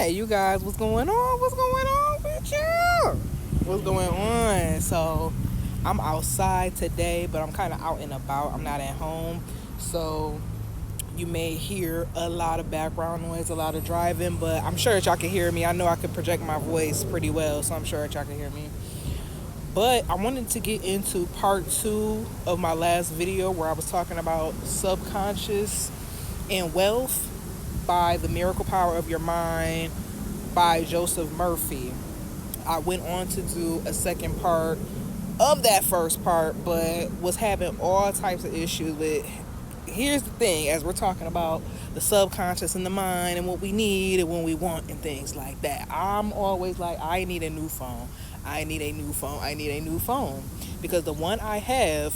Hey, you guys, what's going on? What's going on with you? What's going on? So, I'm outside today, but I'm kind of out and about. I'm not at home. So, you may hear a lot of background noise, a lot of driving, but I'm sure that y'all can hear me. I know I can project my voice pretty well, so I'm sure that y'all can hear me. But I wanted to get into part two of my last video where I was talking about subconscious and wealth by The Miracle Power of Your Mind by Joseph Murphy. I went on to do a second part of that first part, but was having all types of issues with. Here's the thing, as we're talking about the subconscious and the mind and what we need and what we want and things like that, I'm always like, I need a new phone. I need a new phone. I need a new phone. Because the one I have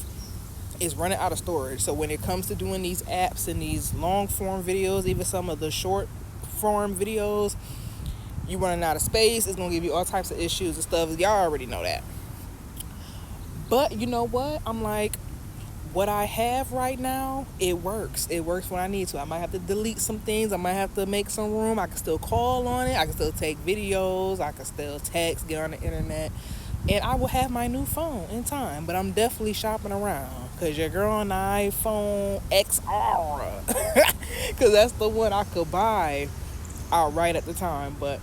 is running out of storage. So when it comes to doing these apps and these long form videos, even some of the short form videos, you running out of space. It's going to give you all types of issues and stuff. Y'all already know that. But you know what? I'm like, what I have right now, it works. It works when I need to. I might have to delete some things. I might have to make some room. I can still call on it. I can still take videos. I can still text, get on the internet. And I will have my new phone in time. But I'm definitely shopping around. Because your girl on the iPhone XR. Because that's the one I could buy outright at the time. But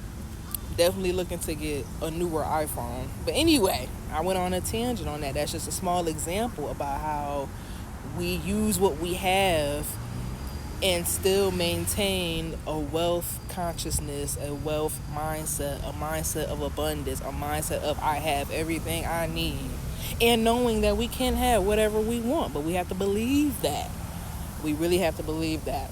definitely looking to get a newer iPhone. But anyway, I went on a tangent on that. That's just a small example about how we use what we have and still maintain a wealth consciousness, a wealth mindset, a mindset of abundance, a mindset of I have everything I need. And knowing that we can have whatever we want, but we have to believe that. We really have to believe that.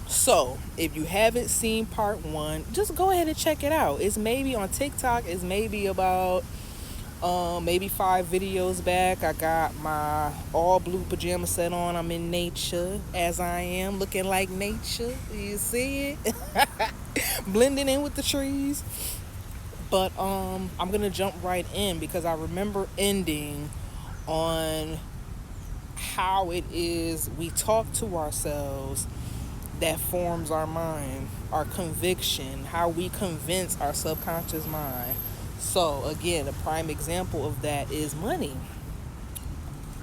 So, if you haven't seen part one, just go ahead and check it out. It's maybe on TikTok. It's maybe about maybe 5 videos back. I got my all blue pajama set on. I'm in nature as I am, looking like nature. You see it? Blending in with the trees. But I'm gonna jump right in because I remember ending on how it is we talk to ourselves that forms our mind, our conviction, how we convince our subconscious mind. So again, a prime example of that is money.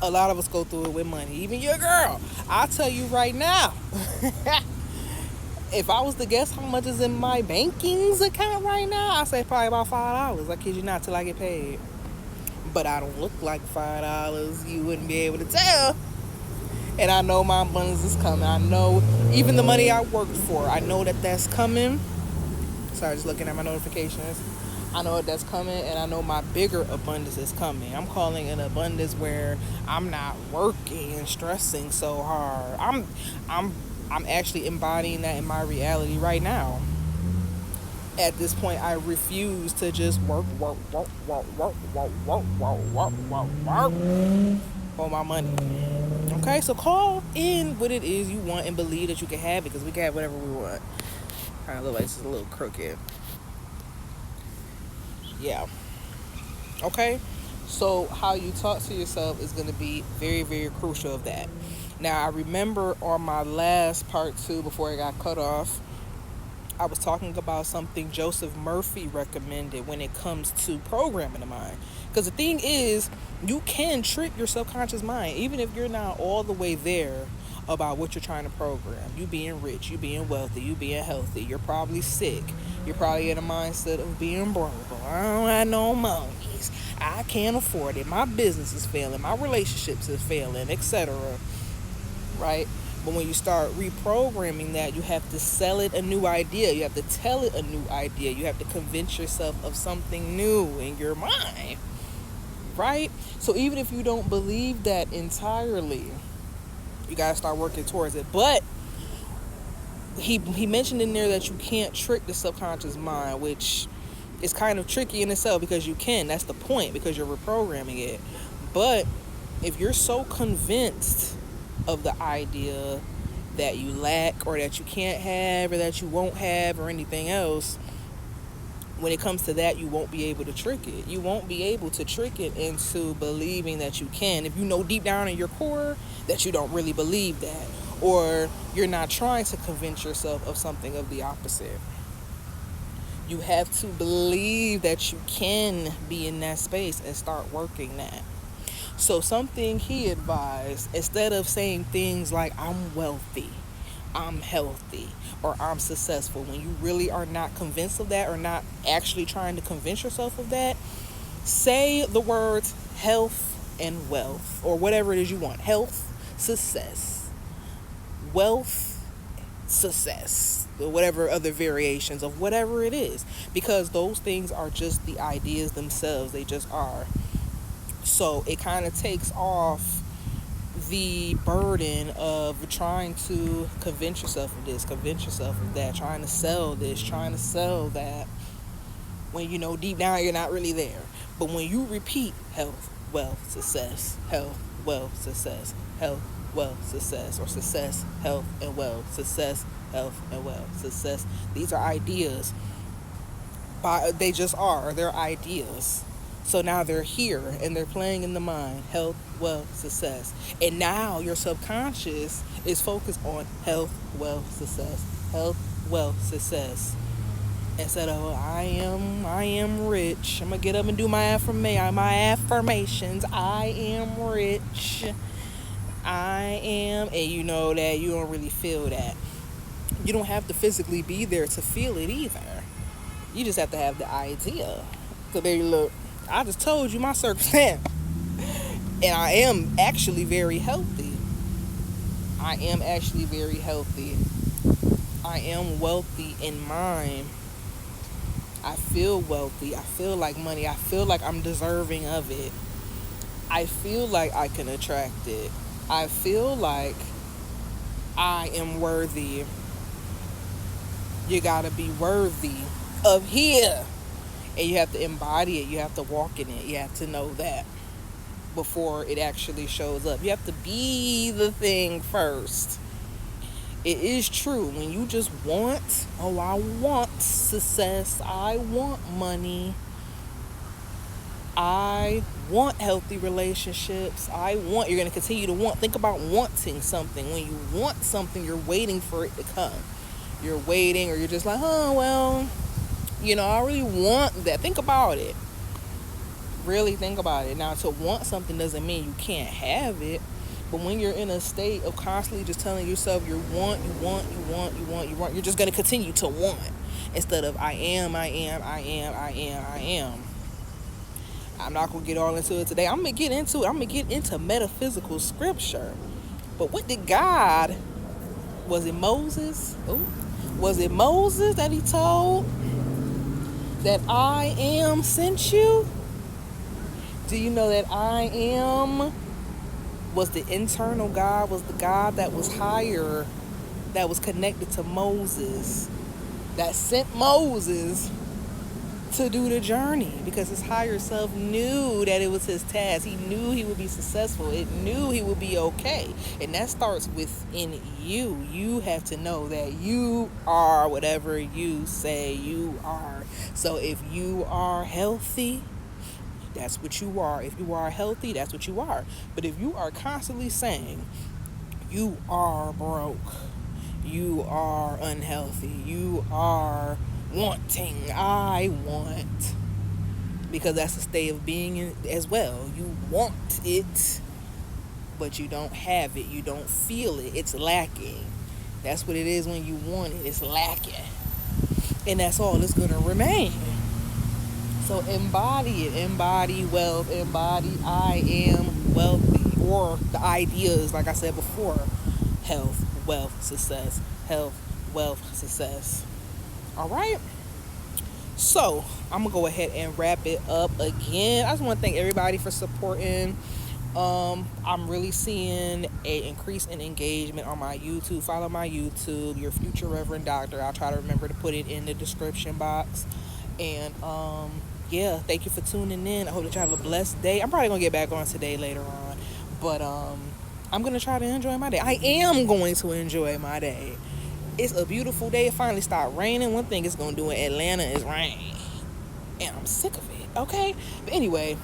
A lot of us go through it with money. Even your girl. I'll tell you right now. If I was to guess how much is in my bankings account right now, I'd say probably about $5. I kid you not, till I get paid. But I don't look like $5. You wouldn't be able to tell. And I know my abundance is coming. I know even the money I worked for, I know that that's coming. Sorry, just looking at my notifications. I know that that's coming, and I know my bigger abundance is coming. I'm calling an abundance where I'm not working and stressing so hard. I'm actually embodying that in my reality right now. At this point, I refuse to just work for my money. Okay, so call in what it is you want and believe that you can have it, because we can have whatever we want. Kind of look like it's a little crooked. Yeah. Okay, so how you talk to yourself is going to be very, very crucial of that. Now, I remember on my last part 2 before it got cut off, I was talking about something Joseph Murphy recommended when it comes to programming the mind. Because the thing is, you can trick your subconscious mind, even if you're not all the way there about what you're trying to program. You being rich, you being wealthy, you being healthy. You're probably sick. You're probably in a mindset of being broke. I don't have no monies. I can't afford it. My business is failing. My relationships is failing, etc. Right? But when you start reprogramming that, you have to sell it a new idea. You have to tell it a new idea. You have to convince yourself of something new in your mind. Right? So even if you don't believe that entirely, you got to start working towards it. But he mentioned in there that you can't trick the subconscious mind, which is kind of tricky in itself, because you can. That's the point, because you're reprogramming it. But if you're so convinced of the idea that you lack, or that you can't have, or that you won't have, or anything else, when it comes to that, you won't be able to trick it. You won't be able to trick it into believing that you can, if you know deep down in your core that you don't really believe that, or you're not trying to convince yourself of something of the opposite. You have to believe that you can be in that space and start working that. So something he advised, instead of saying things like I'm wealthy, I'm healthy, or I'm successful, when you really are not convinced of that or not actually trying to convince yourself of that, say the words health and wealth, or whatever it is you want. Health, success, wealth, success, or whatever other variations of whatever it is, because those things are just the ideas themselves. They just are. So it kind of takes off the burden of trying to convince yourself of this, convince yourself of that, trying to sell this, trying to sell that, when you know deep down you're not really there. But when you repeat health, wealth, success, health, wealth, success, health, wealth, success, or success, health, and wealth, success, health, and wealth, success, these are ideas. They just are. They're ideas. So now they're here and they're playing in the mind. Health, wealth, success. And now your subconscious is focused on health, wealth, success. Health, wealth, success. Instead of I am rich. I'm gonna get up and do my affirmations. I am rich. I am, and you know that you don't really feel that. You don't have to physically be there to feel it either. You just have to have the idea. So there you look. I just told you my circumstance. And I am actually very healthy. I am actually very healthy. I am wealthy in mind. I feel wealthy. I feel like money. I feel like I'm deserving of it. I feel like I can attract it. I feel like I am worthy. You gotta be worthy of here. And you have to embody it. You have to walk in it. You have to know that before it actually shows up. You have to be the thing first. It is true. When you just want, I want success. I want money. I want healthy relationships. You're going to continue to want. Think about wanting something. When you want something, you're waiting for it to come. You're waiting, or you're just like, I really want that. Think about it. Really think about it. Now, to want something doesn't mean you can't have it. But when you're in a state of constantly just telling yourself you want, you're just going to continue to want. Instead of I am. I'm not going to get all into it today. I'm going to get into it. I'm going to get into metaphysical scripture. But what did God, was it Moses? Was it Moses that he told that I am sent you? Do you know that I am was the internal God, was the God that was higher, that was connected to Moses, that sent Moses to do the journey, because his higher self knew that it was his task. He knew he would be successful. It knew he would be okay. And that starts within you. You have to know that you are whatever you say you are. So if you are healthy, that's what you are. If you are healthy, that's what you are. But if you are constantly saying you are broke, you are unhealthy, you are wanting, I want, because that's a state of being as well. You want it, but you don't have it. You don't feel it. It's lacking. That's what it is when you want it. It's lacking. And that's all it's going to remain. So embody it. Embody wealth. Embody I am wealthy. Or the ideas, like I said before. Health, wealth, success. Health, wealth, success. Alright? So, I'm going to go ahead and wrap it up again. I just want to thank everybody for supporting. I'm really seeing an increase in engagement on my YouTube. Follow my YouTube, Your Future Reverend-Doctor. I'll try to remember to put it in the description box. And thank you for tuning in. I hope that you have a blessed day. I'm probably gonna get back on today later on, but I'm gonna try to enjoy my day. I am going to enjoy my day. It's a beautiful day. It finally stopped raining. One thing it's gonna do in Atlanta is rain, and I'm sick of it. Okay, but anyway,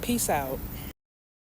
peace out.